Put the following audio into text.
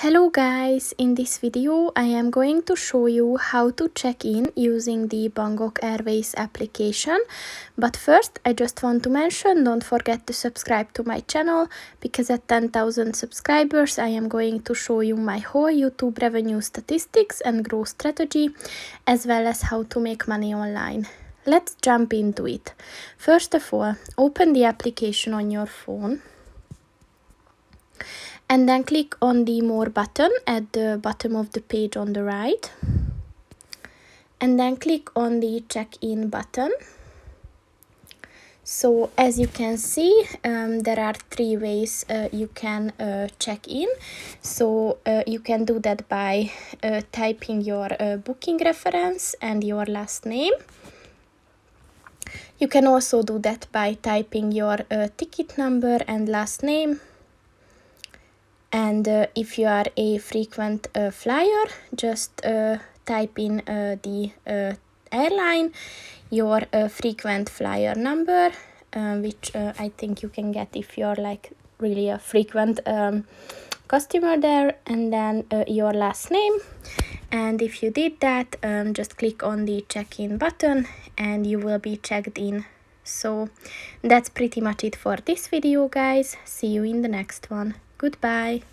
Hello guys, in this video I am going to show you how to check in using the Bangkok Airways application. But first I just want to mention, don't forget to subscribe to my channel, because at 10,000 subscribers I am going to show you my whole YouTube revenue statistics and growth strategy, as well as how to make money online. Let's jump into it. First of all, open the application on your phone. And then click on the More button at the bottom of the page on the right. And then click on the Check-in button. So as you can see, there are three ways you can check in. So you can do that by typing your booking reference and your last name. You can also do that by typing your ticket number and last name. And if you are a frequent flyer, just type in the airline, your frequent flyer number, which I think you can get if you're like really a frequent customer there, and then your last name. And if you did that, just click on the check-in button and you will be checked in. So that's pretty much it for this video, guys. See you in the next one. Goodbye.